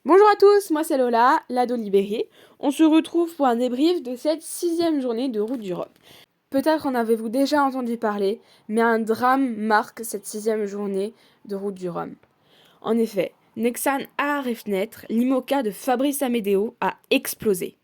Bonjour à tous, moi c'est Lola, l'ado libérée. On se retrouve pour un débrief de cette 6e journée de Route du Rhum. Peut-être en avez-vous déjà entendu parler, mais un drame marque cette 6e journée de Route du Rhum. En effet, Nexan à arrêt fenêtre, l'IMOCA de Fabrice Amedeo a explosé.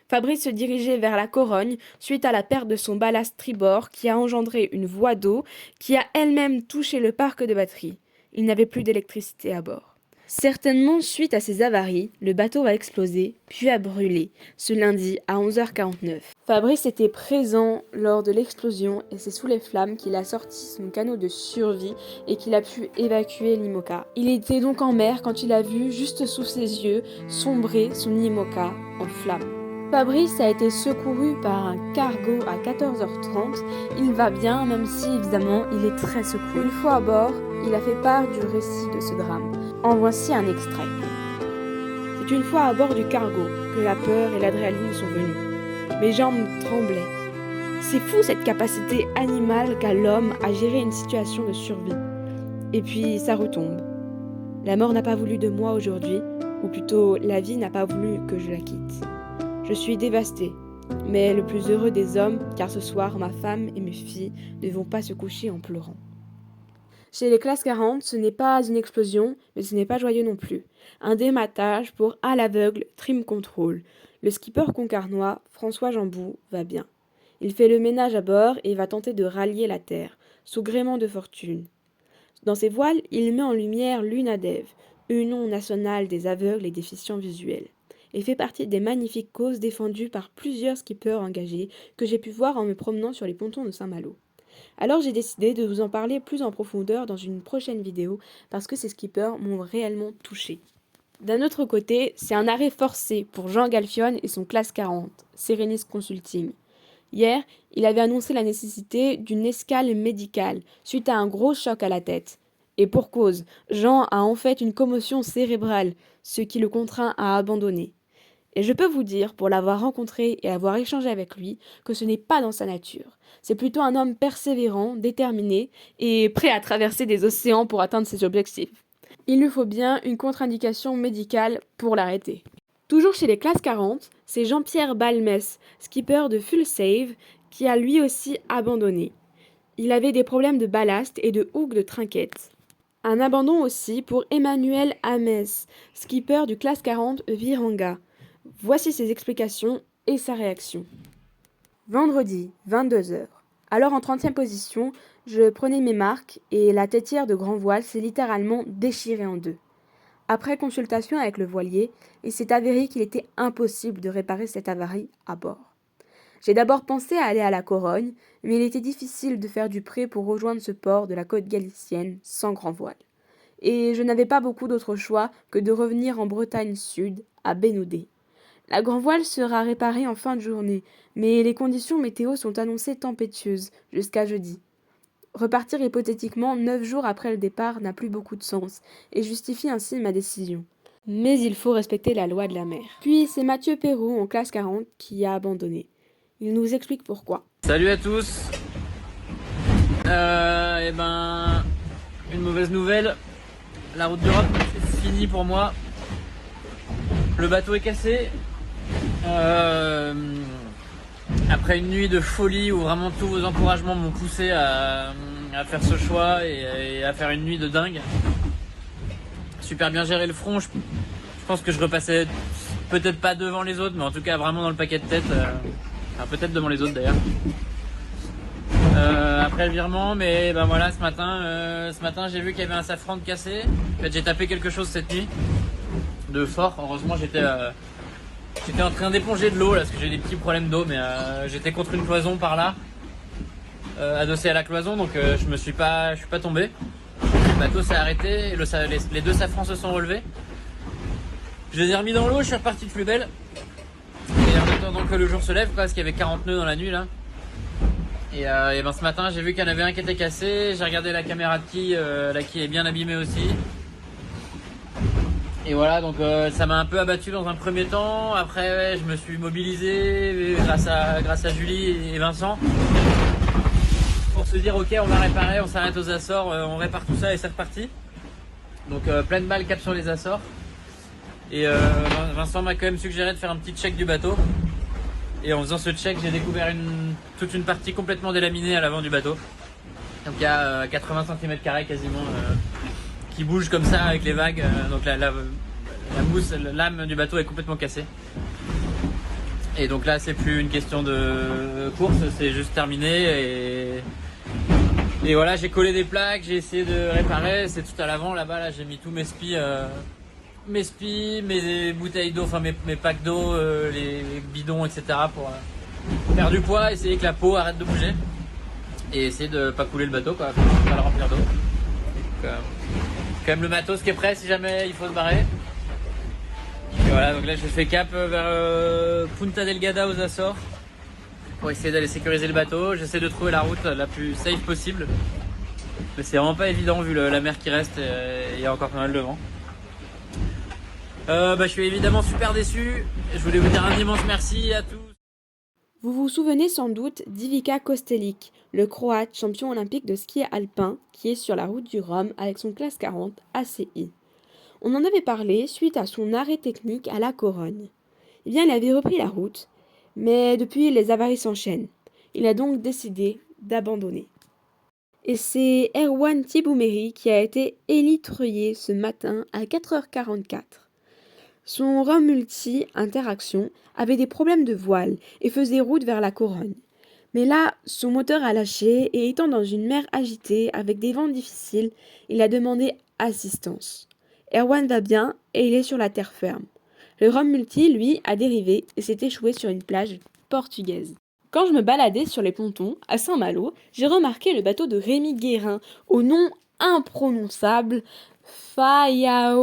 Fabrice se dirigeait vers la Corogne suite à la perte de son ballast tribord qui a engendré une voie d'eau qui a elle-même touché le parc de batterie. Il n'avait plus d'électricité à bord. Certainement suite à ces avaries, le bateau a explosé, puis a brûlé, ce lundi à 11h49. Fabrice était présent lors de l'explosion et c'est sous les flammes qu'il a sorti son canot de survie et qu'il a pu évacuer l'IMOCA. Il était donc en mer quand il a vu, juste sous ses yeux, sombrer son IMOCA en flammes. Fabrice a été secouru par un cargo à 14h30. Il va bien, même si évidemment il est très secoué. Une fois à bord, il a fait part du récit de ce drame. En voici un extrait. C'est une fois à bord du cargo que la peur et l'adrénaline sont venues. Mes jambes tremblaient. C'est fou cette capacité animale qu'a l'homme à gérer une situation de survie. Et puis ça retombe. La mort n'a pas voulu de moi aujourd'hui, ou plutôt la vie n'a pas voulu que je la quitte. Je suis dévastée, mais le plus heureux des hommes, car ce soir ma femme et mes filles ne vont pas se coucher en pleurant. Chez les classes 40, ce n'est pas une explosion, mais ce n'est pas joyeux non plus. Un dématage pour à l'aveugle Trim Control. Le skipper concarnois, François Jambou, va bien. Il fait le ménage à bord et va tenter de rallier la terre, sous gréement de fortune. Dans ses voiles, il met en lumière l'UNADEV, Union nationale des aveugles et déficients visuels, et fait partie des magnifiques causes défendues par plusieurs skippers engagés que j'ai pu voir en me promenant sur les pontons de Saint-Malo. Alors j'ai décidé de vous en parler plus en profondeur dans une prochaine vidéo parce que ces skippers m'ont réellement touché. D'un autre côté, c'est un arrêt forcé pour Jean Galfione et son classe 40, Serenis Consulting. Hier, il avait annoncé la nécessité d'une escale médicale suite à un gros choc à la tête. Et pour cause, Jean a en fait une commotion cérébrale, ce qui le contraint à abandonner. Et je peux vous dire, pour l'avoir rencontré et avoir échangé avec lui, que ce n'est pas dans sa nature. C'est plutôt un homme persévérant, déterminé et prêt à traverser des océans pour atteindre ses objectifs. Il lui faut bien une contre-indication médicale pour l'arrêter. Toujours chez les classes 40, c'est Jean-Pierre Balmès, skipper de Full Save, qui a lui aussi abandonné. Il avait des problèmes de ballast et de hook de trinquette. Un abandon aussi pour Emmanuel Hamès, skipper du classe 40 Viranga. Voici ses explications et sa réaction. Vendredi, 22h. Alors en 30e position, je prenais mes marques et la têtière de grand voile s'est littéralement déchirée en deux. Après consultation avec le voilier, il s'est avéré qu'il était impossible de réparer cette avarie à bord. J'ai d'abord pensé à aller à la Corogne, mais il était difficile de faire du pré pour rejoindre ce port de la côte galicienne sans grand voile. Et je n'avais pas beaucoup d'autre choix que de revenir en Bretagne Sud, à Bénoudé. La grand voile sera réparée en fin de journée, mais les conditions météo sont annoncées tempétueuses jusqu'à jeudi. Repartir hypothétiquement 9 jours après le départ n'a plus beaucoup de sens et justifie ainsi ma décision. Mais il faut respecter la loi de la mer. Puis c'est Mathieu Perrault en classe 40 qui a abandonné. Il nous explique pourquoi. Salut à tous. Une mauvaise nouvelle. La route d'Europe, c'est fini pour moi. Le bateau est cassé. Après une nuit de folie où vraiment tous vos encouragements m'ont poussé à faire ce choix et à faire une nuit de dingue. Super bien géré le front. Je pense que je repassais peut-être pas devant les autres, mais en tout cas vraiment dans le paquet de tête. Enfin, peut-être devant les autres d'ailleurs. Après le virement, mais ben voilà, ce matin j'ai vu qu'il y avait un safran de cassé. En fait, j'ai tapé quelque chose cette nuit de fort. Heureusement j'étais en train d'éponger de l'eau là, parce que j'ai des petits problèmes d'eau, mais j'étais contre une cloison par là, adossé à la cloison, donc je suis pas tombé. Le bateau s'est arrêté, et les deux safrans se sont relevés. Je les ai remis dans l'eau, je suis reparti de plus belle. Et en attendant que le jour se lève, parce qu'il y avait 40 nœuds dans la nuit là. Et ben ce matin j'ai vu qu'il y en avait un qui était cassé, j'ai regardé la caméra de quille, la quille est bien abîmée aussi. Et voilà, donc ça m'a un peu abattu dans un premier temps. Après ouais, je me suis mobilisé grâce à Julie et Vincent pour se dire ok, on va réparer, on s'arrête aux Açores, on répare tout ça et c'est reparti. Donc pleine balle cap sur les Açores. Et Vincent m'a quand même suggéré de faire un petit check du bateau. Et en faisant ce check, j'ai découvert toute une partie complètement délaminée à l'avant du bateau. Donc il y a 80 cm² quasiment qui bouge comme ça avec les vagues. Donc la mousse, l'âme du bateau est complètement cassée. Et donc là, c'est plus une question de course, c'est juste terminé. Et voilà, j'ai collé des plaques, j'ai essayé de réparer. C'est tout à l'avant là-bas. Là, j'ai mis tous mes spies, mes bouteilles d'eau, enfin mes packs d'eau, les bidons, etc. pour faire du poids, essayer que la peau arrête de bouger et essayer de pas couler le bateau, quoi, pas le remplir d'eau. Donc, quand même le matos qui est prêt si jamais il faut se barrer. Et voilà, donc là je fais cap vers Punta Delgada aux Açores pour essayer d'aller sécuriser le bateau. J'essaie de trouver la route la plus safe possible, mais c'est vraiment pas évident vu la mer qui reste et il y a encore pas mal de vent. Je suis évidemment super déçu. Je voulais vous dire un immense merci à tous. Vous vous souvenez sans doute d'Ivica Kostelic, le Croate champion olympique de ski alpin qui est sur la route du Rhum avec son classe 40 ACI. On en avait parlé suite à son arrêt technique à la Corogne. Eh bien, il avait repris la route, mais depuis les avaries s'enchaînent. Il a donc décidé d'abandonner. Et c'est Erwan Thibouméry qui a été élitreillé ce matin à 4h44. Son Rhum Multi Interaction avait des problèmes de voile et faisait route vers la Corogne. Mais là, son moteur a lâché et étant dans une mer agitée avec des vents difficiles, il a demandé assistance. Erwan va bien et il est sur la terre ferme. Le Rhum Multi, lui, a dérivé et s'est échoué sur une plage portugaise. Quand je me baladais sur les pontons à Saint-Malo, j'ai remarqué le bateau de Rémi Guérin, au nom imprononçable Fayaoae.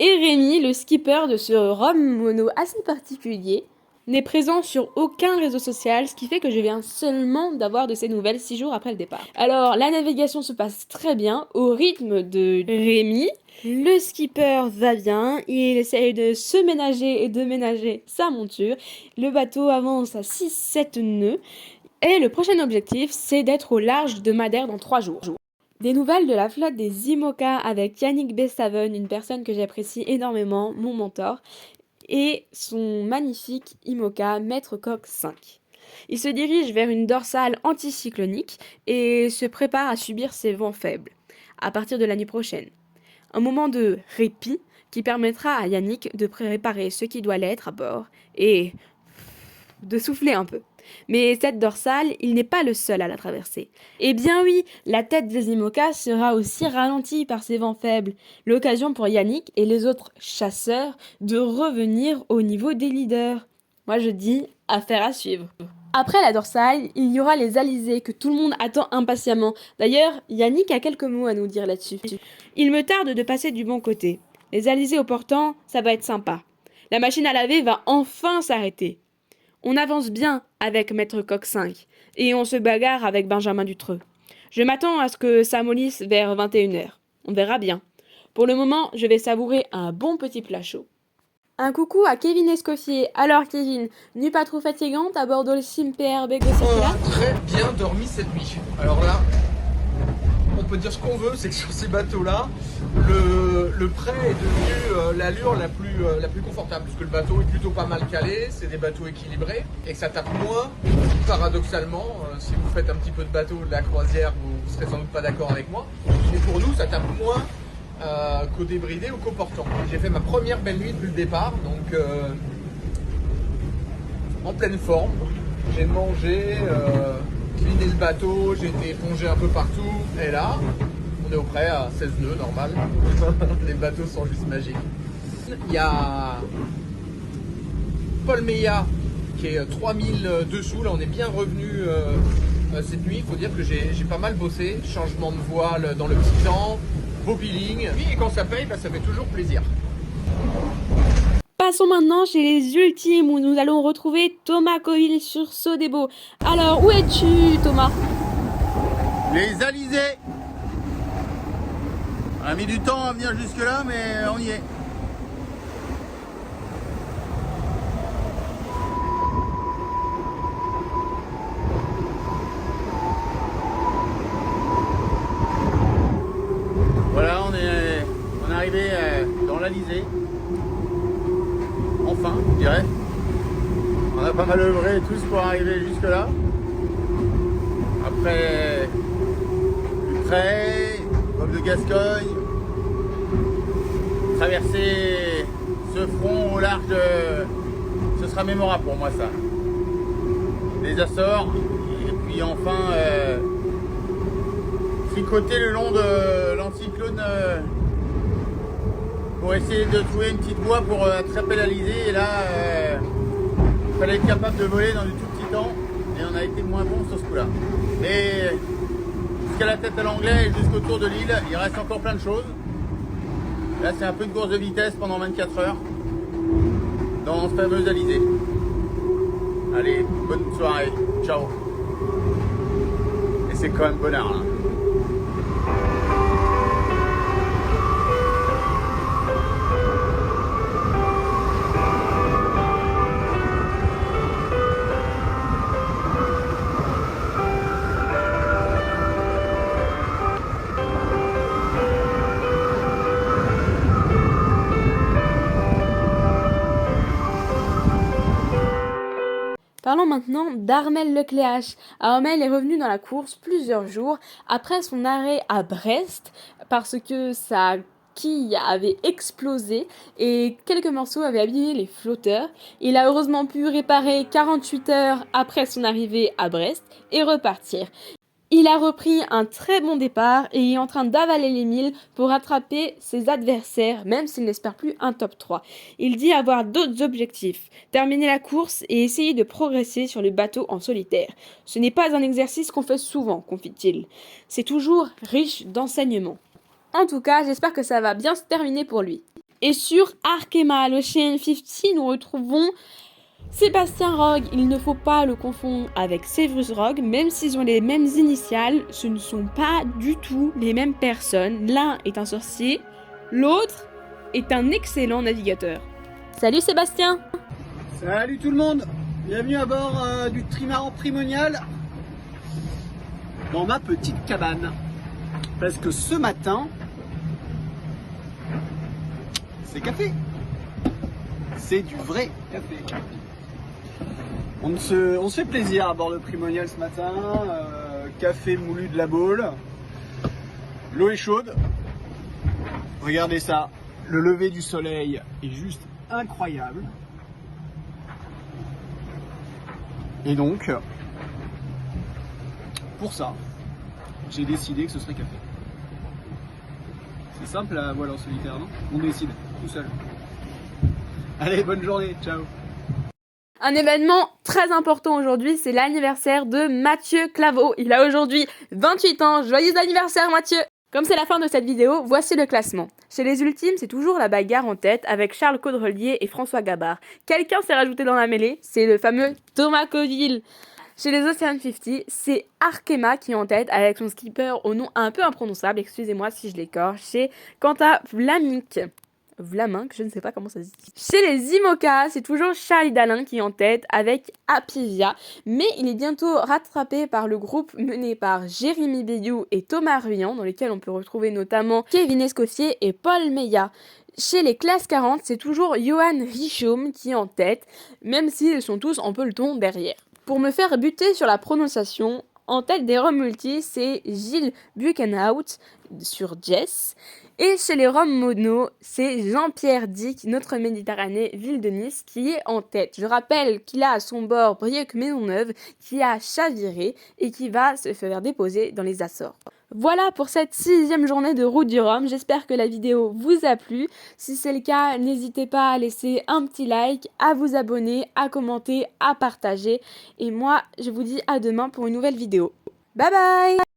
Et Rémi, le skipper de ce Rhum mono assez particulier, n'est présent sur aucun réseau social, ce qui fait que je viens seulement d'avoir de ses nouvelles 6 jours après le départ. Alors, la navigation se passe très bien, au rythme de Rémi. Le skipper va bien, il essaye de se ménager et de ménager sa monture. Le bateau avance à 6-7 nœuds. Et le prochain objectif, c'est d'être au large de Madère dans 3 jours. Des nouvelles de la flotte des IMOCA avec Yannick Bestaven, une personne que j'apprécie énormément, mon mentor, et son magnifique IMOCA Maître Coq 5. Il se dirige vers une dorsale anticyclonique et se prépare à subir ses vents faibles à partir de l'année prochaine. Un moment de répit qui permettra à Yannick de préparer ce qui doit l'être à bord et de souffler un peu. Mais cette dorsale, il n'est pas le seul à la traverser. Eh bien oui, la tête des IMOCA sera aussi ralentie par ces vents faibles. L'occasion pour Yannick et les autres chasseurs de revenir au niveau des leaders. Moi je dis, affaire à suivre. Après la dorsale, il y aura les alizés que tout le monde attend impatiemment. D'ailleurs, Yannick a quelques mots à nous dire là-dessus. Il me tarde de passer du bon côté. Les alizés au portant, ça va être sympa. La machine à laver va enfin s'arrêter. On avance bien avec Maître Coq 5 et on se bagarre avec Benjamin Dutreux. Je m'attends à ce que ça mollisse vers 21h. On verra bien. Pour le moment, je vais savourer un bon petit plat chaud. Un coucou à Kevin Escoffier. Alors Kevin, nuit pas trop fatigante à bord de le CIMPR Bego Circular ? Très bien dormi cette nuit. Alors là, on peut dire ce qu'on veut, c'est que sur ces bateaux-là, le prêt est devenu l'allure la plus confortable, puisque le bateau est plutôt pas mal calé, c'est des bateaux équilibrés, et que ça tape moins, paradoxalement, si vous faites un petit peu de bateau, de la croisière, vous serez sans doute pas d'accord avec moi, mais pour nous, ça tape moins qu'au débridé ou qu'au portant. J'ai fait ma première belle nuit depuis le départ, donc en pleine forme, j'ai mangé, cliné le bateau, j'ai été épongé un peu partout, et là, on est au près à 16 nœuds, normal. Les bateaux sont juste magiques. Il y a Paul Meillat qui est 3000 dessous, là on est bien revenu cette nuit. Il faut dire que j'ai pas mal bossé, changement de voile dans le petit temps, beau peeling, et quand ça paye, ça fait toujours plaisir. Passons maintenant chez les ultimes où nous allons retrouver Thomas Coville sur Sodebo. Alors, où es-tu, Thomas ? Les alizés. On a mis du temps à venir jusque là, mais on y est. Voilà, on est arrivé dans l'Alizé. alizé. Enfin, je dirais. On a pas mal œuvré tous pour arriver jusque là. Après Lutrey, Golfe de Gascogne, traverser ce front au large ce sera mémorable pour moi ça. Les Açores, et puis enfin tricoter le long de l'anticyclone pour essayer de trouver une petite voie pour attraper l'Alizé. Et là, il fallait être capable de voler dans du tout petit temps, et on a été moins bon sur ce coup-là. Mais jusqu'à la tête à l'anglais et jusqu'au tour de l'île, il reste encore plein de choses. Là, c'est un peu une course de vitesse pendant 24 heures dans ce fameux Alizé. Allez, bonne soirée, ciao. Et c'est quand même bonnard là. Parlons maintenant d'Armel Lecléache. Armel est revenu dans la course plusieurs jours après son arrêt à Brest parce que sa quille avait explosé et quelques morceaux avaient abîmé les flotteurs. Il a heureusement pu réparer 48 heures après son arrivée à Brest et repartir. Il a repris un très bon départ et est en train d'avaler les milles pour rattraper ses adversaires, même s'il n'espère plus un top 3. Il dit avoir d'autres objectifs, terminer la course et essayer de progresser sur le bateau en solitaire. Ce n'est pas un exercice qu'on fait souvent, confie-t-il. C'est toujours riche d'enseignements. En tout cas, j'espère que ça va bien se terminer pour lui. Et sur Arkema, l'Ocean 50, nous retrouvons Sébastien Rogue. Il ne faut pas le confondre avec Severus Rogue, même s'ils ont les mêmes initiales, ce ne sont pas du tout les mêmes personnes. L'un est un sorcier, l'autre est un excellent navigateur. Salut Sébastien! Salut tout le monde! Bienvenue à bord du trimaran Primonial dans ma petite cabane. Parce que ce matin, c'est café. C'est du vrai café. On se fait plaisir à bord de Primonial ce matin. Café moulu de la Baule. L'eau est chaude. Regardez ça. Le lever du soleil est juste incroyable. Et donc, pour ça, j'ai décidé que ce serait café. C'est simple la voile en solitaire, non? On décide tout seul. Allez, bonne journée, ciao. Un événement très important aujourd'hui, c'est l'anniversaire de Mathieu Claveau. Il a aujourd'hui 28 ans. Joyeux anniversaire Mathieu! Comme c'est la fin de cette vidéo, voici le classement. Chez les ultimes, c'est toujours la bagarre en tête avec Charles Caudrelier et François Gabard. Quelqu'un s'est rajouté dans la mêlée, c'est le fameux Thomas Coville. Chez les Ocean 50, c'est Arkema qui est en tête avec son skipper au nom un peu imprononçable, excusez-moi si je l'écorche, chez Quentin Vlaminck, je ne sais pas comment ça se dit. Chez les IMOCA, c'est toujours Charlie Dalin qui est en tête avec Apivia, mais il est bientôt rattrapé par le groupe mené par Jérémy Bayou et Thomas Ruyant, dans lesquels on peut retrouver notamment Kevin Escoffier et Paul Meillat. Chez les classes 40, c'est toujours Johan Richoum qui est en tête, même s'ils sont tous en peloton derrière. Pour me faire buter sur la prononciation, en tête des Roms Multi, c'est Gilles Buchenhout sur Jess. Et chez les Roms Mono, c'est Jean-Pierre Dick, notre Méditerranée, ville de Nice, qui est en tête. Je rappelle qu'il a à son bord Brieuc Maisonneuve, qui a chaviré et qui va se faire déposer dans les Açores. Voilà pour cette 6e journée de Route du Rhum. J'espère que la vidéo vous a plu. Si c'est le cas, n'hésitez pas à laisser un petit like, à vous abonner, à commenter, à partager. Et moi, je vous dis à demain pour une nouvelle vidéo. Bye bye!